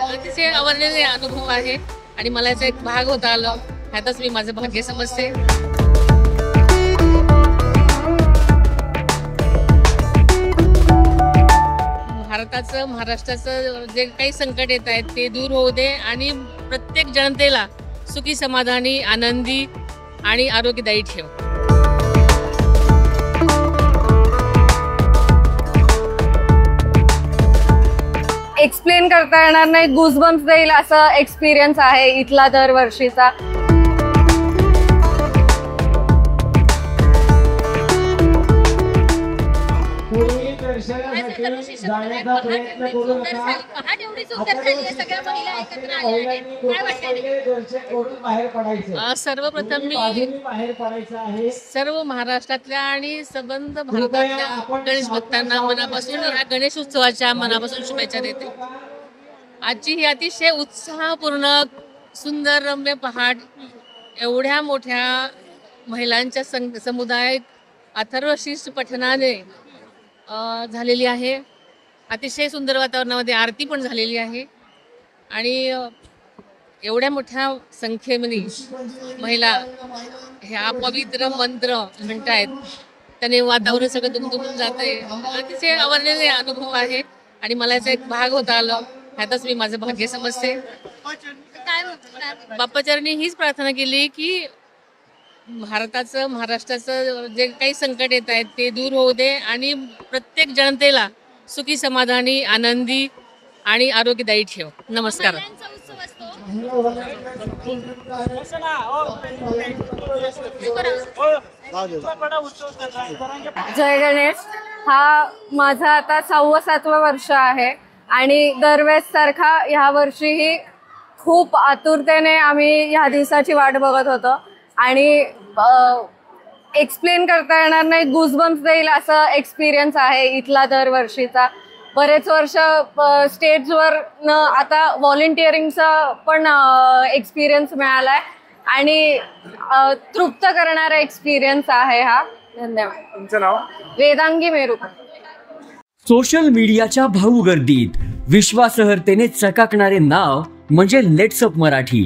अतिशय अवर्णनीय अनुभव आहे आणि मला याचा एक भाग होता आलं, ह्यातच मी माझं भाग्य समजते. भारताचं, महाराष्ट्राचं जे काही संकट येत आहेत ते दूर होऊ दे आणि प्रत्येक जनतेला सुखी, समाधानी, आनंदी आणि आरोग्यदायी ठेव. एक्सप्लेन करता येणार नाही, गुजबम्स देईल असा एक्सपिरियन्स आहे इथला दरवर्षीचा. सर्वप्रथम मी सर्व महाराष्ट्रातल्या आणि संबंध भारतातल्या गणेश भक्तांना मनापासून या गणेश उत्सवाच्या मनापासून शुभेच्छा देते. आजची ही अतिशय उत्साहपूर्ण, सुंदर, रम्य पहाट एवढ्या मोठ्या महिलांच्या समुदाय अथर्वशीर्ष पठणाने झालेली आहे. अतिशय सुंदर वातावरणामध्ये आरती पण झालेली आहे आणि एवढ्या मोठ्या संख्येमध्ये महिला ह्या पवित्र मंत्र म्हणतायत, त्याने वातावरण सगळं दुमदुमून जाते. अतिशय अवर्णनीय अनुभव आहे आणि मला याचा एक भाग होता आलं, ह्यातच मी माझं भाग्य समजते. बाप्पाचरणी हीच प्रार्थना केली की भारताचं, महाराष्ट्राचं जे काही संकट येत आहेत ते दूर होऊ दे आणि प्रत्येक जनतेला सुखी, समाधानी, आनंदी आणि आरोग्यदायी ठेव. नमस्कार. जय गणेश. हा माझा आता 6वा-7वा वर्ष आहे आणि दरवेळेस सारखा ह्या वर्षीही खूप आतुरतेने आम्ही ह्या दिवसाची वाट बघत होतो आणि एक्सप्लेन करता येणार नाही, गुजबम्स देईल असा एक्सपिरियन्स आहे इथला दरवर्षीचा. बरेच वर्ष स्टेजवर आता व्हॉलेंटिअरिंगचा पण एक्सपिरियन्स मिळाला आहे आणि तृप्त करणारा एक्सपिरियन्स आहे हा. धन्यवाद. तुमचं नाव? वेदांगी मेरुकर. सोशल मीडियाच्या भाऊ गर्दीत विश्वासार्हतेने चकाकणारे नाव म्हणजे लेट्सअप मराठी.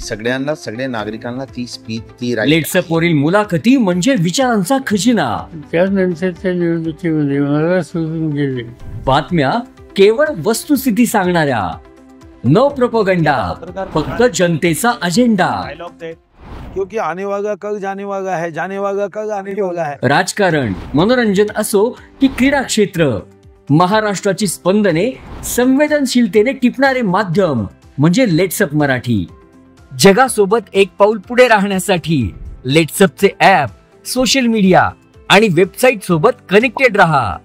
सगळ्यांना, सगळ्या नागरिकांना ती स्पीच, ती लेट्सअप वरील मुलाखती म्हणजे विचारांचा खजिना. त्यानंतरच्या निवडणुकीमध्ये मला सोडून गेले. बातम्या केवळ वस्तुस्थिती सांगणाऱ्या, न प्रोपगंडा, फक्त जनतेचा अजेंडा. क्योंकि आने वाला कल जाने वाला है, जाने वाला कल आने वाला है. राजकारण, मनोरंजन असो की क्रीडा क्षेत्र, महाराष्ट्राची स्पंदने संवेदनशीलतेने टिपणारे माध्यम म्हणजे लेट्सअप मराठी. जगासोबत एक पाऊल पुढे राहण्यासाठी लेट्सअपचे ॲप, सोशल मीडिया आणि वेबसाईट सोबत कनेक्टेड रहा.